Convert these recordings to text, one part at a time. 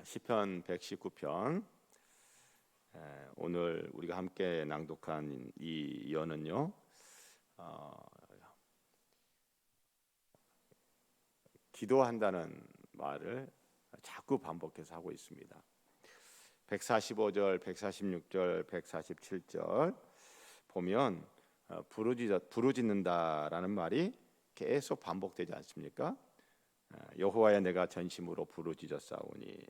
시편 119편. 오늘 우리가 함께 낭독한 이 연은요, 기도한다는 말을 자꾸 반복해서 하고 있습니다. 145절, 146절, 147절 보면 부르짖는다라는 말이 계속 반복되지 않습니까? 여호와여, 내가 전심으로 부르짖었사오니,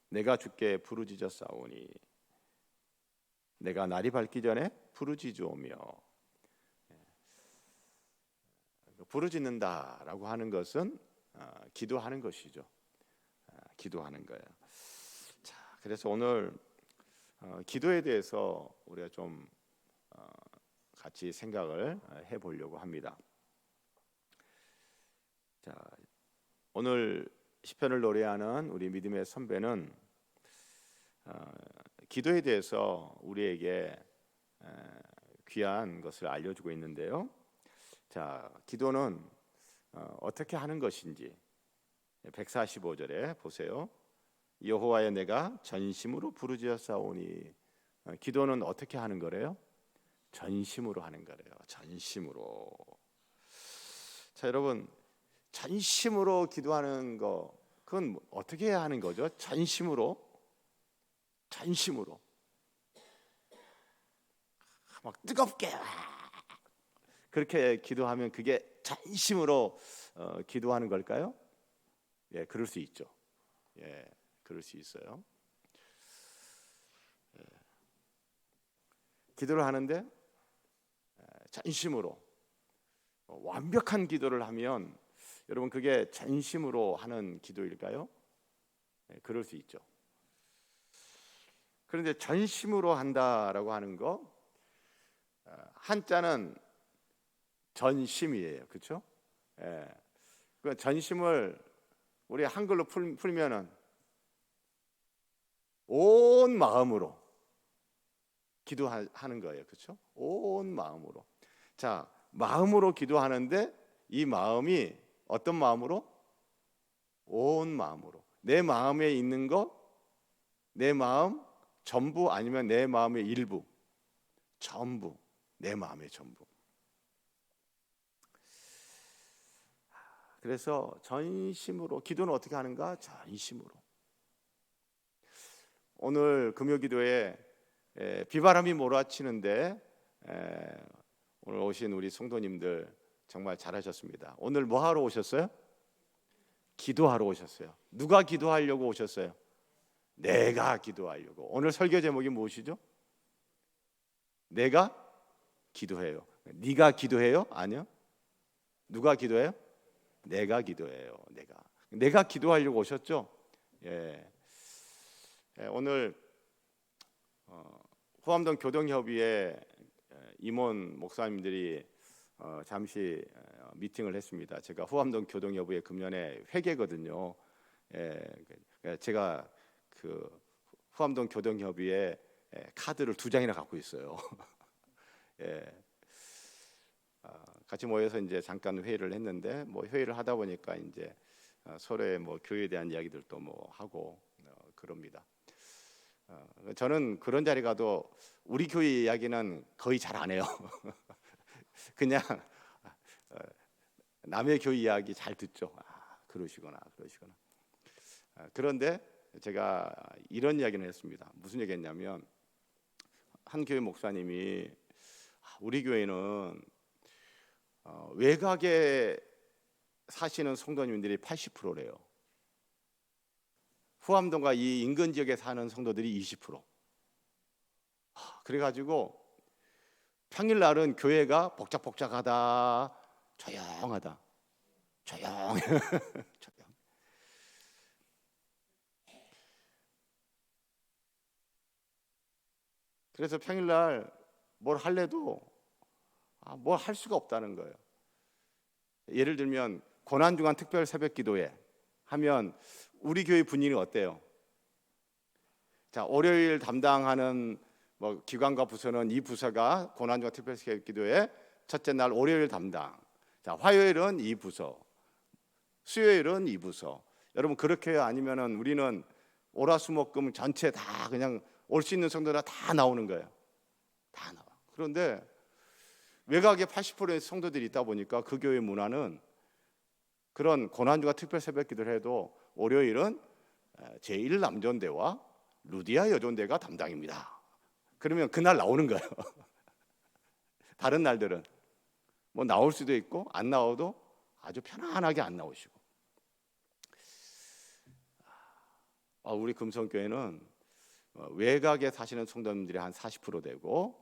내가 주께 부르짖었사오니, 내가 날이 밝기 전에 부르짖으오며. 부르짖는다라고 하는 것은 기도하는 것이죠. 기도하는 거예요. 자, 그래서 오늘 기도에 대해서 우리가 좀 같이 생각을 해보려고 합니다. 자, 오늘 시편을 노래하는 우리 믿음의 선배는 기도에 대해서 우리에게 귀한 것을 알려주고 있는데요. 자, 기도는 어떻게 하는 것인지 145절에 보세요. 여호와여, 내가 전심으로 부르짖었사오니. 기도는 어떻게 하는 거래요? 전심으로 하는 거래요. 전심으로. 자, 여러분, 전심으로 기도하는 거, 그건 어떻게 해야 하는 거죠? 전심으로 막 뜨겁게 그렇게 기도하면 그게 전심으로 기도하는 걸까요? 예, 그럴 수 있죠. 예, 그럴 수 있어요. 예. 기도를 하는데 전심으로 완벽한 기도를 하면 여러분, 그게 전심으로 하는 기도일까요? 네, 그럴 수 있죠. 그런데 전심으로 한다라고 하는 거, 한자는 전심이에요, 그렇죠? 예, 그 전심을 우리 한글로 풀면은 온 마음으로 기도하는 거예요, 그렇죠? 온 마음으로. 자, 마음으로 기도하는데 이 마음이 어떤 마음으로? 온 마음으로. 내 마음에 있는 거, 내 마음 전부, 아니면 내 마음의 일부, 전부, 내 마음의 전부. 그래서 전심으로 기도는 어떻게 하는가? 전심으로. 오늘 금요기도에 비바람이 몰아치는데 오늘 오신 우리 성도님들 정말 잘하셨습니다. 오늘 뭐 하러 오셨어요? 기도하러 오셨어요. 누가 기도하려고 오셨어요? 내가 기도하려고. 오늘 설교 제목이 무엇이죠? 내가 기도해요. 네가 기도해요? 아니요. 누가 기도해요? 내가 기도해요. 내가 기도하려고 오셨죠? 예. 오늘 후암동 교동협의회 임원 목사님들이 잠시 미팅을 했습니다. 제가 후암동 교동협의회 금년에 회계거든요. 제가 그 후암동 교동협의회 카드를 2장이나 갖고 있어요. 같이 모여서 이제 잠깐 회의를 했는데, 회의를 하다 보니까 이제 서로의 교회에 대한 이야기들도 하고 그럽니다. 저는 그런 자리 가도 우리 교회 이야기는 거의 잘 안 해요. 그냥 남의 교회 이야기 잘 듣죠. 그러시구나. 그런데 제가 이런 이야기를 했습니다. 무슨 얘기했냐면, 한 교회 목사님이 우리 교회는 외곽에 사시는 성도님들이 80%래요. 후암동과 이 인근 지역에 사는 성도들이 20%. 그래가지고 평일날은 교회가 복작복작하다, 조용하다, 조용. 그래서 평일날 뭘 할래도 뭘 할 수가 없다는 거예요. 예를 들면 고난중간 특별 새벽기도회 하면 우리 교회 분위기는 어때요? 자, 월요일 담당하는 기관과 부서는 이 부서가 고난중간 특별 새벽기도회 첫째 날 월요일 담당. 자, 화요일은 이 부서, 수요일은 이 부서. 여러분, 그렇게 해요? 아니면은 우리는 월화수목금 전체 다 그냥 올 수 있는 성도가 다 나오는 거예요. 다 나와. 그런데 외곽에 80%의 성도들이 있다 보니까 그 교회 문화는 그런 고난주가 특별 새벽 기도를 해도 월요일은 제1남전대와 루디아 여전대가 담당입니다. 그러면 그날 나오는 거예요. 다른 날들은 뭐 나올 수도 있고 안 나와도 아주 편안하게 안 나오시고. 우리 금성교회는 외곽에 사시는 성도님들이 한 40% 되고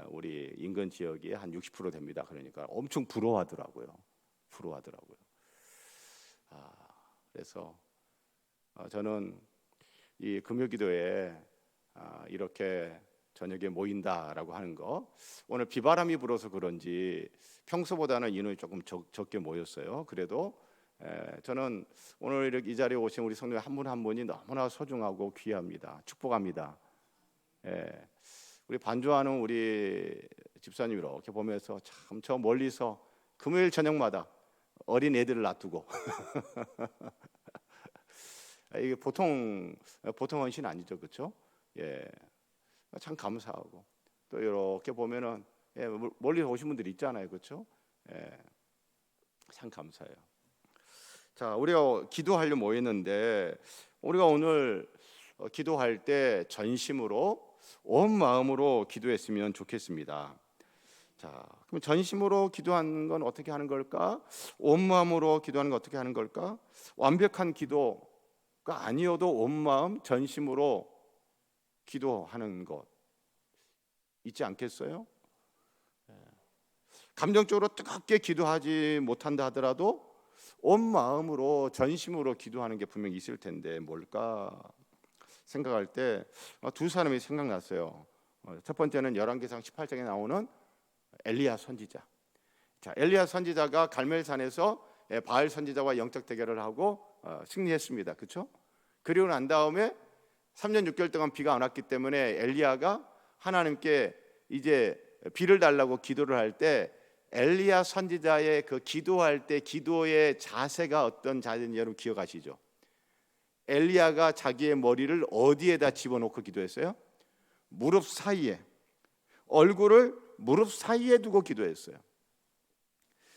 우리 인근 지역이 한 60% 됩니다. 그러니까 엄청 부러워하더라고요. 그래서 저는 이 금요기도에 이렇게 저녁에 모인다라고 하는 거, 오늘 비바람이 불어서 그런지 평소보다는 인원이 조금 적게 모였어요. 그래도 저는 오늘 이 자리에 오신 우리 성도님 한 분 한 분이 너무나 소중하고 귀합니다. 축복합니다. 우리 반주하는 우리 집사님 이렇게 보면서 참 저 멀리서 금요일 저녁마다 어린 애들을 놔두고 이게 보통 헌신 아니죠, 그렇죠? 참 감사하고 또 이렇게 보면은 멀리 오신 분들이 있잖아요, 그렇죠? 참 감사해요. 자, 우리가 기도하려 모였는데 우리가 오늘 기도할 때 전심으로 온 마음으로 기도했으면 좋겠습니다. 자, 그럼 전심으로 기도하는 건 어떻게 하는 걸까? 온 마음으로 기도하는 건 어떻게 하는 걸까? 완벽한 기도가 아니어도 온 마음 전심으로 기도하는 것 있지 않겠어요? 감정적으로 뜨겁게 기도하지 못한다 하더라도 온 마음으로 전심으로 기도하는 게 분명히 있을 텐데 뭘까 생각할 때 두 사람이 생각났어요. 첫 번째는 열왕기상 18장에 나오는 엘리야 선지자. 자, 엘리야 선지자가 갈멜산에서 바알 선지자와 영적 대결을 하고 승리했습니다. 그렇죠? 그리고 난 다음에 3년 6개월 동안 비가 안 왔기 때문에 엘리야가 하나님께 이제 비를 달라고 기도를 할 때 엘리야 선지자의 그 기도할 때 기도의 자세가 어떤 자세인지 여러분 기억하시죠? 엘리야가 자기의 머리를 어디에다 집어넣고 기도했어요? 무릎 사이에, 얼굴을 무릎 사이에 두고 기도했어요.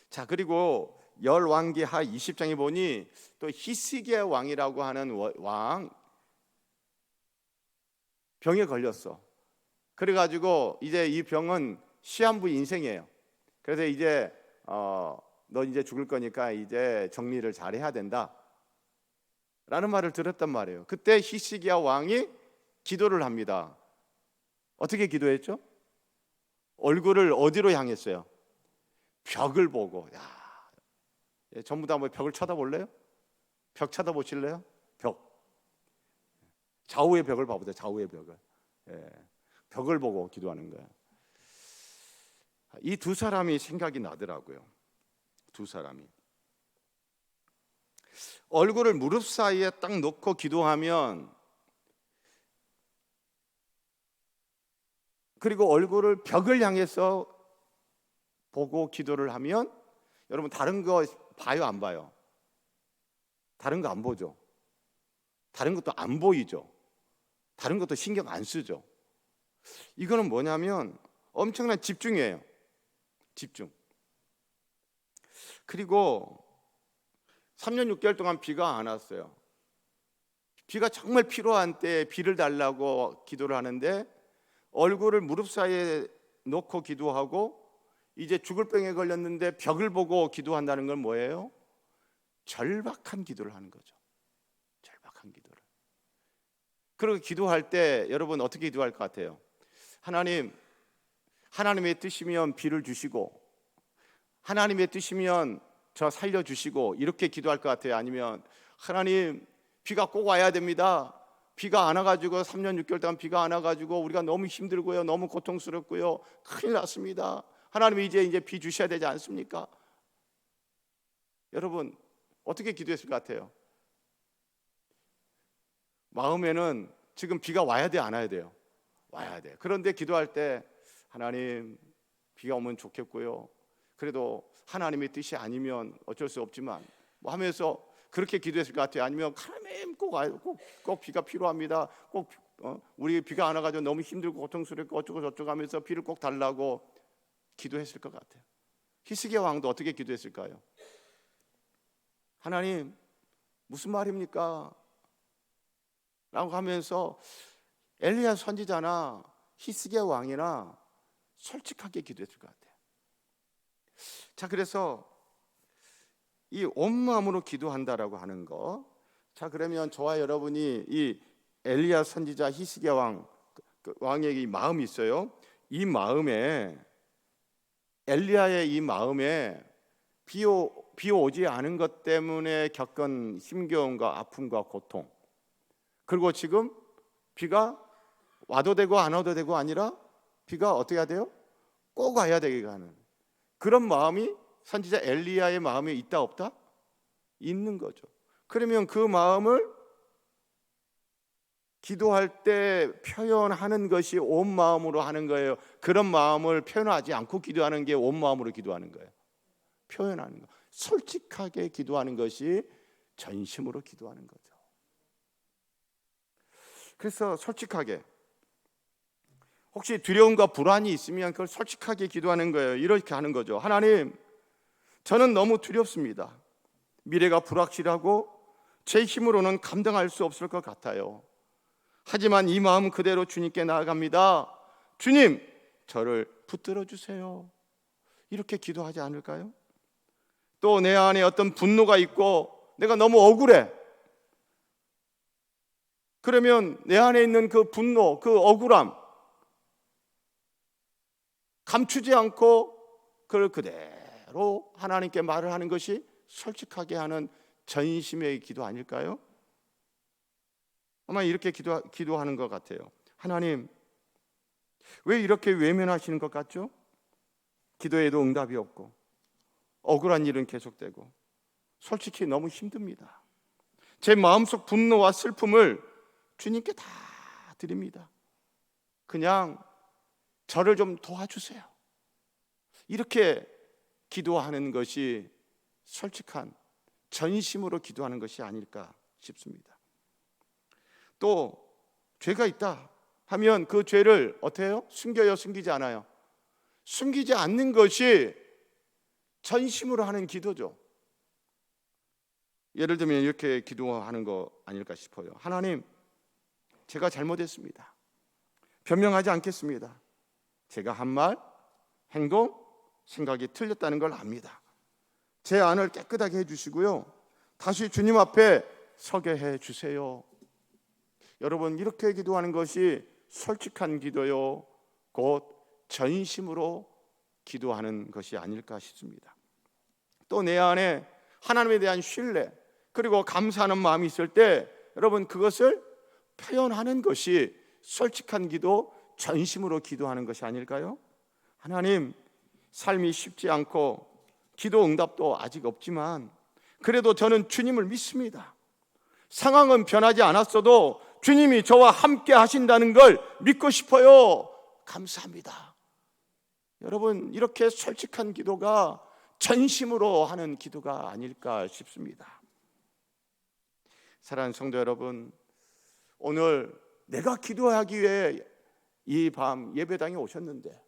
자, 그리고 열왕기하 20장에 보니 또 히스기야 왕이라고 하는 왕 병에 걸렸어. 그래가지고 이제 이 병은 시한부 인생이에요. 그래서 이제 너 이제 죽을 거니까 이제 정리를 잘 해야 된다 라는 말을 들었단 말이에요. 그때 히스기야 왕이 기도를 합니다. 어떻게 기도했죠? 얼굴을 어디로 향했어요? 벽을 보고. 야, 전부 다 뭐 벽을 쳐다볼래요? 벽 쳐다보실래요? 벽. 좌우의 벽을 봐보세요. 좌우의 벽을. 벽을 보고 기도하는 거예요. 이 두 사람이 생각이 나더라고요. 두 사람이 얼굴을 무릎 사이에 딱 놓고 기도하면, 그리고 얼굴을 벽을 향해서 보고 기도를 하면, 여러분 다른 거 봐요, 안 봐요? 다른 거 안 보죠. 다른 것도 안 보이죠. 다른 것도 신경 안 쓰죠. 이거는 뭐냐면 엄청난 집중이에요. 집중. 그리고 3년 6개월 동안 비가 안 왔어요. 비가 정말 필요한 때 비를 달라고 기도를 하는데 얼굴을 무릎 사이에 놓고 기도하고, 이제 죽을 병에 걸렸는데 벽을 보고 기도한다는 건 뭐예요? 절박한 기도를 하는 거죠. 절박한 기도를. 그리고 기도할 때 여러분 어떻게 기도할 것 같아요? 하나님의 뜻이면 비를 주시고, 하나님의 뜻이면 저 살려주시고, 이렇게 기도할 것 같아요? 아니면 하나님 비가 꼭 와야 됩니다. 비가 안 와가지고 3년 6개월 동안 비가 안 와가지고 우리가 너무 힘들고요, 너무 고통스럽고요, 큰일 났습니다. 하나님 이제 비 주셔야 되지 않습니까? 여러분 어떻게 기도했을 것 같아요? 마음에는 지금 비가 와야 돼, 안 와야 돼요? 와야 돼. 그런데 기도할 때 하나님 비가 오면 좋겠고요, 그래도 하나님의 뜻이 아니면 어쩔 수 없지만 뭐 하면서 그렇게 기도했을 것 같아요? 아니면 하나님 꼭 비가 필요합니다. 꼭 우리 비가 안 와가지고 너무 힘들고 고통스럽고 어쩌고 저쩌고 하면서 비를 꼭 달라고 기도했을 것 같아요. 히스기야 왕도 어떻게 기도했을까요? 하나님 무슨 말입니까? 라고 하면서 엘리야 선지자나 히스기야 왕이나 솔직하게 기도했을 것 같아요. 자, 그래서 이 온 마음으로 기도한다라고 하는 거. 자, 그러면 저와 여러분이 이 엘리야 선지자 히스기야 왕에게 이 마음이 있어요. 이 마음에, 엘리야의 이 마음에 비 오지 않은 것 때문에 겪은 힘겨움과 아픔과 고통, 그리고 지금 비가 와도 되고 안 와도 되고 아니라 비가 어떻게 해야 돼요? 꼭 와야 되게 하는 그런 마음이 선지자 엘리야의 마음에 있다 없다? 있는 거죠. 그러면 그 마음을 기도할 때 표현하는 것이 온 마음으로 하는 거예요. 그런 마음을 표현하지 않고 기도하는 게 온 마음으로 기도하는 거예요. 표현하는 거. 솔직하게 기도하는 것이 전심으로 기도하는 거죠. 그래서 솔직하게, 혹시 두려움과 불안이 있으면 그걸 솔직하게 기도하는 거예요. 이렇게 하는 거죠. 하나님, 저는 너무 두렵습니다. 미래가 불확실하고 제 힘으로는 감당할 수 없을 것 같아요. 하지만 이 마음 그대로 주님께 나아갑니다. 주님, 저를 붙들어 주세요. 이렇게 기도하지 않을까요? 또 내 안에 어떤 분노가 있고 내가 너무 억울해. 그러면 내 안에 있는 그 분노, 그 억울함 감추지 않고 그걸 그대로 하나님께 말을 하는 것이 솔직하게 하는 전심의 기도 아닐까요? 아마 이렇게 기도하는 것 같아요. 하나님, 왜 이렇게 외면하시는 것 같죠? 기도에도 응답이 없고 억울한 일은 계속되고 솔직히 너무 힘듭니다. 제 마음속 분노와 슬픔을 주님께 다 드립니다. 그냥 저를 좀 도와주세요. 이렇게 기도하는 것이 솔직한 전심으로 기도하는 것이 아닐까 싶습니다. 또 죄가 있다 하면 그 죄를 어떻게 해요? 숨겨요? 숨기지 않아요? 숨기지 않는 것이 전심으로 하는 기도죠. 예를 들면 이렇게 기도하는 거 아닐까 싶어요. 하나님, 제가 잘못했습니다. 변명하지 않겠습니다. 제가 한 말, 행동, 생각이 틀렸다는 걸 압니다. 제 안을 깨끗하게 해주시고요, 다시 주님 앞에 서게 해주세요. 여러분, 이렇게 기도하는 것이 솔직한 기도요, 곧 전심으로 기도하는 것이 아닐까 싶습니다. 또 내 안에 하나님에 대한 신뢰 그리고 감사하는 마음이 있을 때 여러분, 그것을 표현하는 것이 솔직한 기도, 전심으로 기도하는 것이 아닐까요? 하나님, 삶이 쉽지 않고 기도 응답도 아직 없지만 그래도 저는 주님을 믿습니다. 상황은 변하지 않았어도 주님이 저와 함께 하신다는 걸 믿고 싶어요. 감사합니다. 여러분, 이렇게 솔직한 기도가 전심으로 하는 기도가 아닐까 싶습니다. 사랑하는 성도 여러분, 오늘 내가 기도하기 위해 이 밤 예배당에 오셨는데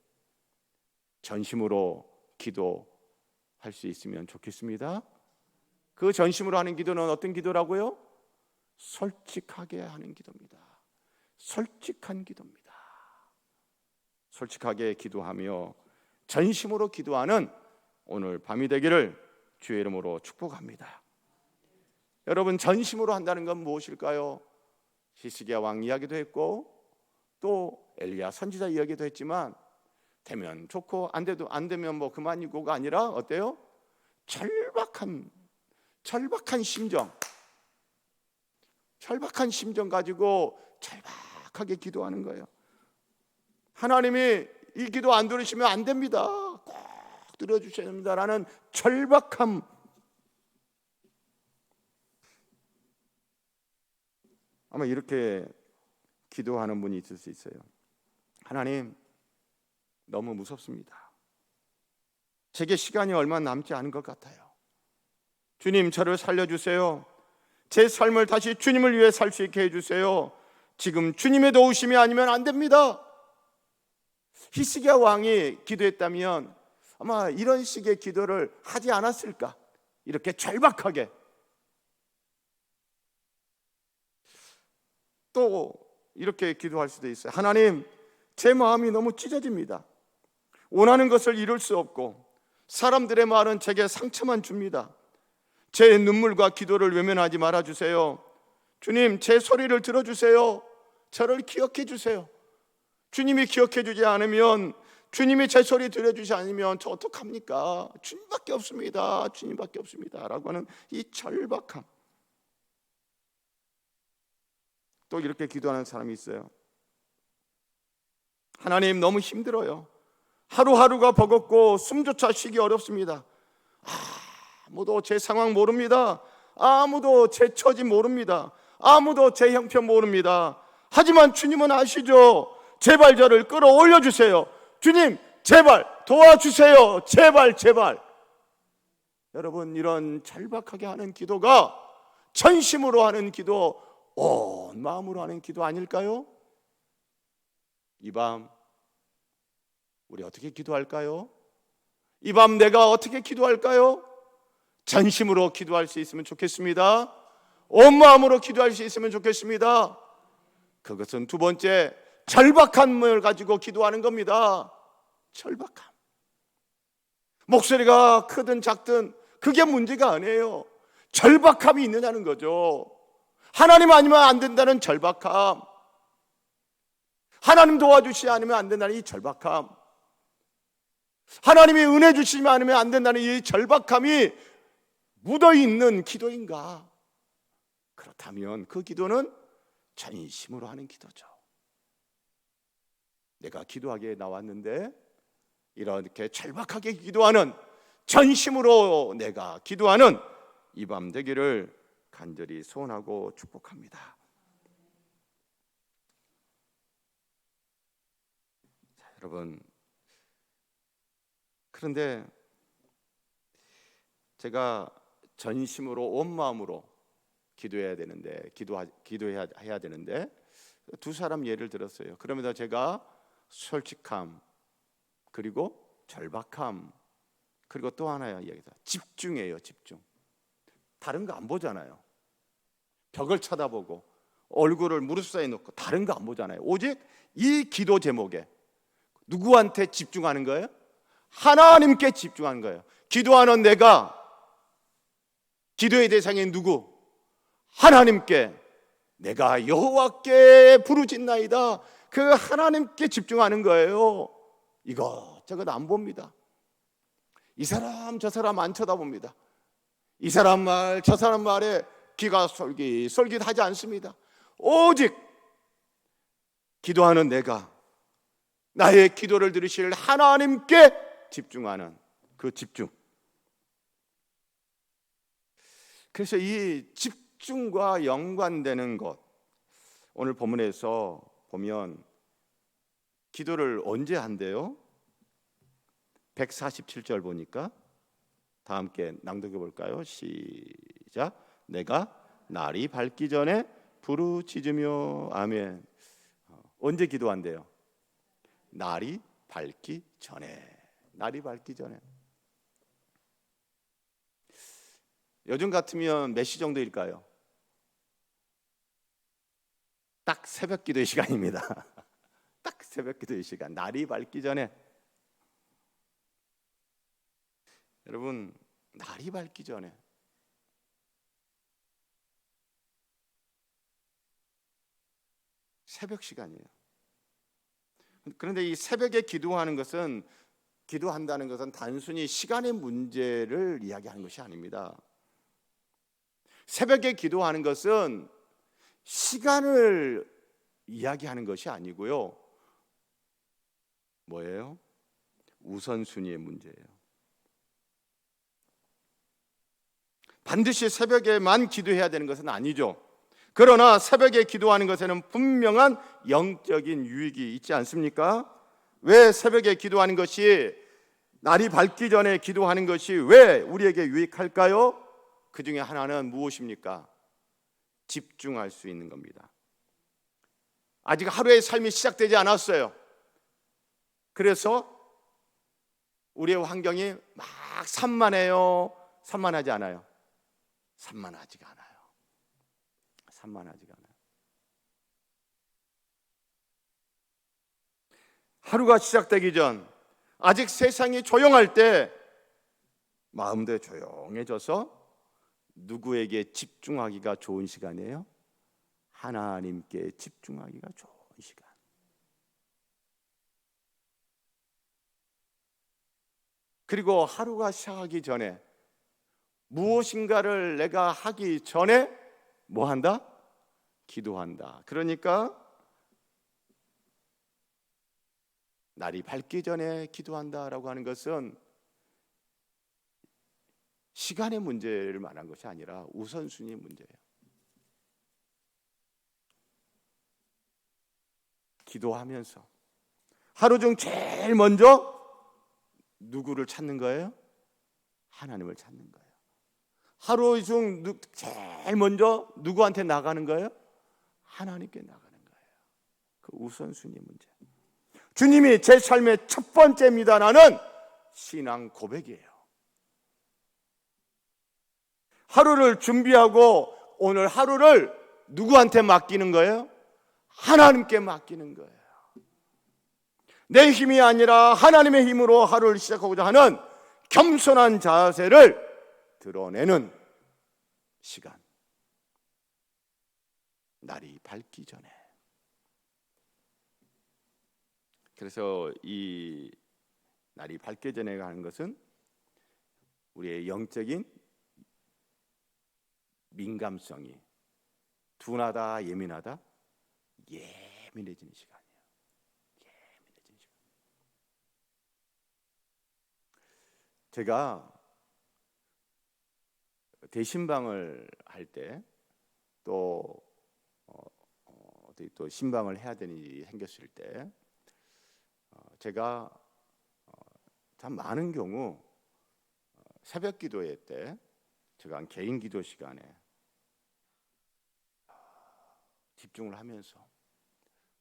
전심으로 기도할 수 있으면 좋겠습니다. 그 전심으로 하는 기도는 어떤 기도라고요? 솔직하게 하는 기도입니다. 솔직한 기도입니다. 솔직하게 기도하며 전심으로 기도하는 오늘 밤이 되기를 주의 이름으로 축복합니다. 여러분, 전심으로 한다는 건 무엇일까요? 히스기야 왕 이야기도 했고 또 엘리야 선지자 이야기도 했지만 되면 좋고 안 되면 뭐 그만이고가 아니라 어때요? 절박한 심정 가지고 절박하게 기도하는 거예요. 하나님이 이 기도 안 들으시면 안 됩니다. 꼭 들어주셔야 됩니다라는 절박함. 아마 이렇게 기도하는 분이 있을 수 있어요. 하나님, 너무 무섭습니다. 제게 시간이 얼마 남지 않은 것 같아요. 주님, 저를 살려주세요. 제 삶을 다시 주님을 위해 살 수 있게 해주세요. 지금 주님의 도우심이 아니면 안 됩니다. 히스기야 왕이 기도했다면 아마 이런 식의 기도를 하지 않았을까? 이렇게 절박하게. 또 이렇게 기도할 수도 있어요. 하나님, 제 마음이 너무 찢어집니다. 원하는 것을 이룰 수 없고 사람들의 말은 제게 상처만 줍니다. 제 눈물과 기도를 외면하지 말아주세요. 주님, 제 소리를 들어주세요. 저를 기억해 주세요. 주님이 기억해 주지 않으면, 주님이 제 소리 들려주지 않으면 저 어떡합니까? 주님밖에 없습니다. 주님밖에 없습니다. 라고 하는 이 절박함. 또 이렇게 기도하는 사람이 있어요. 하나님, 너무 힘들어요. 하루하루가 버겁고 숨조차 쉬기 어렵습니다. 아무도 제 상황 모릅니다. 아무도 제 처지 모릅니다. 아무도 제 형편 모릅니다. 하지만 주님은 아시죠? 제발 저를 끌어올려 주세요. 주님, 제발 도와주세요. 제발, 제발. 여러분, 이런 절박하게 하는 기도가 전심으로 하는 기도, 온 마음으로 하는 기도 아닐까요? 이 밤 우리 어떻게 기도할까요? 이 밤 내가 어떻게 기도할까요? 전심으로 기도할 수 있으면 좋겠습니다. 온 마음으로 기도할 수 있으면 좋겠습니다. 그것은 두 번째, 절박함을 가지고 기도하는 겁니다. 절박함. 목소리가 크든 작든 그게 문제가 아니에요. 절박함이 있느냐는 거죠. 하나님 아니면 안 된다는 절박함, 하나님 도와주시지 않으면 안 된다는 이 절박함, 하나님이 은혜 주시지 않으면 안 된다는 이 절박함이 묻어있는 기도인가? 그렇다면 그 기도는 전심으로 하는 기도죠. 내가 기도하기에 나왔는데 이렇게 절박하게 기도하는, 전심으로 내가 기도하는 이 밤 되기를 간절히 소원하고 축복합니다. 자, 여러분, 그런데 제가 전심으로 온 마음으로 기도해야 되는데, 기도해야 되는데 두 사람 예를 들었어요. 그러면서 제가 솔직함, 그리고 절박함, 그리고 또 하나야 이야기다. 집중이에요. 집중. 다른 거 안 보잖아요. 벽을 쳐다보고 얼굴을 무릎 사이에 놓고 다른 거 안 보잖아요. 오직 이 기도 제목에 누구한테 집중하는 거예요? 하나님께 집중하는 거예요. 기도하는 내가, 기도의 대상이 누구? 하나님께, 내가 여호와께 부르짖나이다. 그 하나님께 집중하는 거예요. 이것저것 안 봅니다. 이 사람 저 사람 안 쳐다봅니다. 이 사람 말 저 사람 말에 귀가 솔깃하지 않습니다. 오직 기도하는 내가, 나의 기도를 들으실 하나님께 집중하는 그 집중. 그래서 이 집중과 연관되는 것, 오늘 본문에서 보면 기도를 언제 한대요? 147절 보니까 다 함께 낭독해 볼까요? 시작. 내가 날이 밝기 전에 부르짖으며. 아멘. 언제 기도한대요? 날이 밝기 전에. 날이 밝기 전에. 요즘 같으면 몇 시 정도일까요? 딱 새벽 기도의 시간입니다. 딱 새벽 기도의 시간. 날이 밝기 전에. 여러분, 날이 밝기 전에 새벽 시간이에요. 그런데 이 새벽에 기도한다는 것은 단순히 시간의 문제를 이야기하는 것이 아닙니다. 새벽에 기도하는 것은 시간을 이야기하는 것이 아니고요. 뭐예요? 우선순위의 문제예요. 반드시 새벽에만 기도해야 되는 것은 아니죠. 그러나 새벽에 기도하는 것에는 분명한 영적인 유익이 있지 않습니까? 왜 새벽에 기도하는 것이, 날이 밝기 전에 기도하는 것이 왜 우리에게 유익할까요? 그 중에 하나는 무엇입니까? 집중할 수 있는 겁니다. 아직 하루의 삶이 시작되지 않았어요. 그래서 우리의 환경이 막 산만해요? 산만하지 않아요? 산만하지가 않아요. 산만하지가 않아요. 하루가 시작되기 전, 아직 세상이 조용할 때 마음도 조용해져서 누구에게 집중하기가 좋은 시간이에요? 하나님께 집중하기가 좋은 시간. 그리고 하루가 시작하기 전에 무엇인가를 내가 하기 전에 뭐 한다? 기도한다. 그러니까 날이 밝기 전에 기도한다라고 하는 것은 시간의 문제를 말한 것이 아니라 우선순위의 문제예요. 기도하면서 하루 중 제일 먼저 누구를 찾는 거예요? 하나님을 찾는 거예요. 하루 중 제일 먼저 누구한테 나가는 거예요? 하나님께 나가는 거예요. 그 우선순위의 문제. 주님이 제 삶의 첫 번째입니다라는 신앙 고백이에요. 하루를 준비하고 오늘 하루를 누구한테 맡기는 거예요? 하나님께 맡기는 거예요. 내 힘이 아니라 하나님의 힘으로 하루를 시작하고자 하는 겸손한 자세를 드러내는 시간. 날이 밝기 전에. 그래서 이 날이 밝기 전에 가는 것은 우리의 영적인 민감성이 둔하다, 예민하다, 예민해지는 시간이에요. 예민해지는 시간. 제가 대신방을 할 때 또 신방을 해야 되는 일이 생겼을 때 제가 참 많은 경우 새벽 기도회 때 제가 한 개인 기도 시간에 집중을 하면서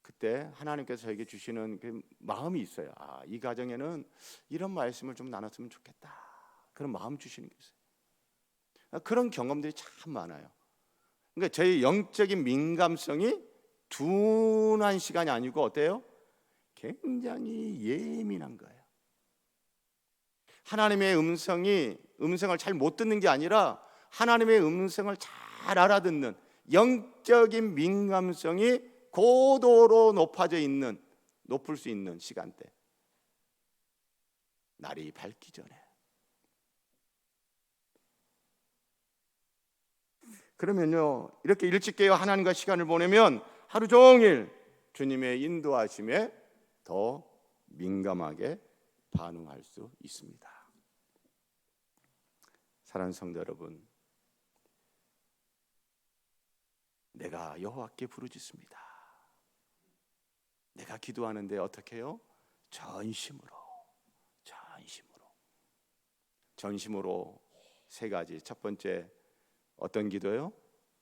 그때 하나님께서 저에게 주시는 그 마음이 있어요. 이 가정에는 이런 말씀을 좀 나눴으면 좋겠다. 그런 마음 주시는 게 있어요. 그런 경험들이 참 많아요. 그러니까 저희 영적인 민감성이 둔한 시간이 아니고 어때요? 굉장히 예민한 거예요. 하나님의 음성을 잘 못 듣는 게 아니라 하나님의 음성을 잘 알아듣는 영적인 민감성이 고도로 높을 수 있는 시간대. 날이 밝기 전에. 그러면요, 이렇게 일찍 깨어 하나님과 시간을 보내면 하루 종일 주님의 인도하심에 더 민감하게 반응할 수 있습니다. 사랑하는 성도 여러분, 내가 여호와께 부르짖습니다. 내가 기도하는데 어떻게 해요? 전심으로 세 가지. 첫 번째 어떤 기도예요?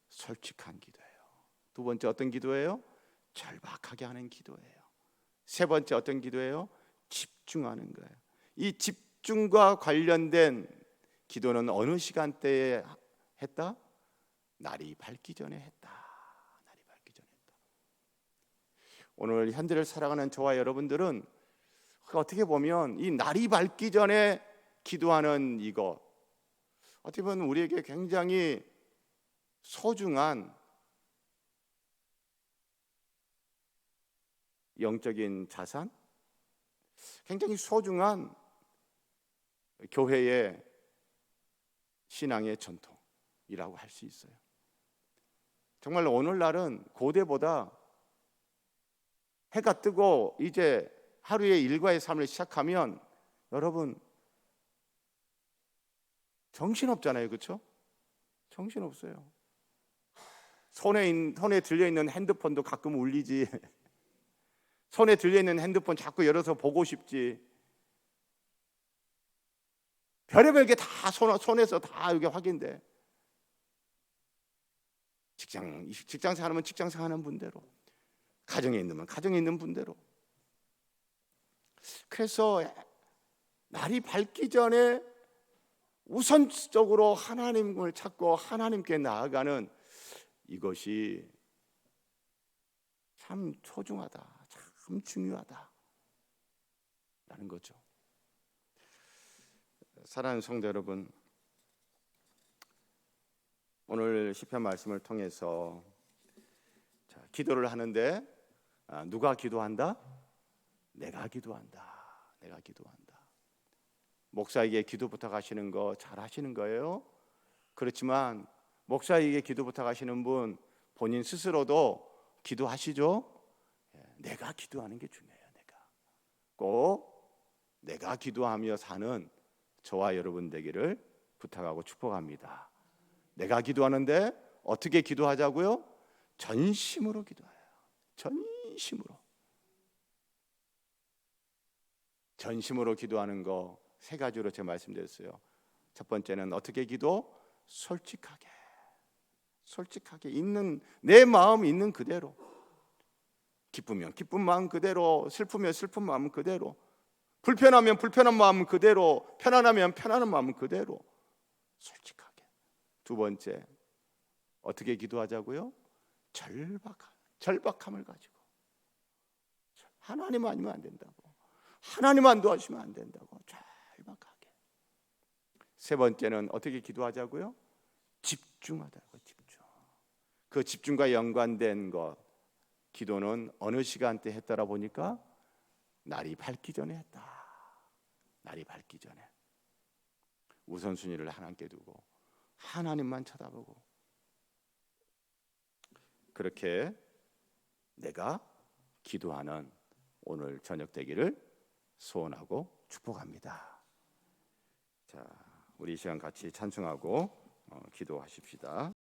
솔직한 기도예요. 두 번째 어떤 기도예요? 절박하게 하는 기도예요. 세 번째 어떤 기도예요? 집중하는 거예요. 이 집중과 관련된 기도는 어느 시간대에 했다? 날이 밝기 전에 했다. 날이 밝기 전에 했다. 오늘 현대를 살아가는 저와 여러분들은 어떻게 보면 이 날이 밝기 전에 기도하는 이거 어떻게 보면 우리에게 굉장히 소중한 영적인 자산, 굉장히 소중한 교회의 신앙의 전통이라고 할 수 있어요. 정말 오늘날은 고대보다 해가 뜨고 이제 하루의 일과의 삶을 시작하면 여러분 정신없잖아요. 그렇죠? 정신없어요. 손에 들려있는 핸드폰도 가끔 울리지. 손에 들려있는 핸드폰 자꾸 열어서 보고 싶지. 별의별 게 다 손에서 다 이게 확인돼. 직장 생활하면 직장 생활하는 분대로, 가정에 있는 가정에 있는 분대로. 그래서 날이 밝기 전에 우선적으로 하나님을 찾고 하나님께 나아가는 이것이 참 소중하다, 참 중요하다 라는 거죠. 사랑하는 성도 여러분, 오늘 시편 말씀을 통해서 기도를 하는데 누가 기도한다? 내가 기도한다. 내가 기도한다. 목사에게 기도 부탁하시는 거 잘 하시는 거예요. 그렇지만 목사에게 기도 부탁하시는 분 본인 스스로도 기도하시죠? 내가 기도하는 게 중요해요. 꼭 내가 기도하며 사는 저와 여러분 되기를 부탁하고 축복합니다. 내가 기도하는데 어떻게 기도하자고요? 전심으로 기도해요. 전심으로 기도하는 거 세 가지로 제가 말씀드렸어요. 첫 번째는 어떻게 기도? 솔직하게 있는 내 마음 있는 그대로, 기쁘면 기쁜 마음 그대로, 슬프면 슬픈 마음 그대로, 불편하면 불편한 마음 그대로, 편안하면 편안한 마음 그대로 솔직하게. 두 번째, 어떻게 기도하자고요? 절박함을 가지고. 하나님 아니면 안 된다고, 하나님 안 도와주시면 안 된다고 절박하게. 세 번째는 어떻게 기도하자고요? 집중하다고. 그 집중과 연관된 것, 기도는 어느 시간대 했더라 보니까 날이 밝기 전에 했다. 날이 밝기 전에 우선순위를 하나님께 두고 하나님만 쳐다보고, 그렇게 내가 기도하는 오늘 저녁 되기를 소원하고 축복합니다. 자, 우리 이 시간 같이 찬송하고 기도하십시다.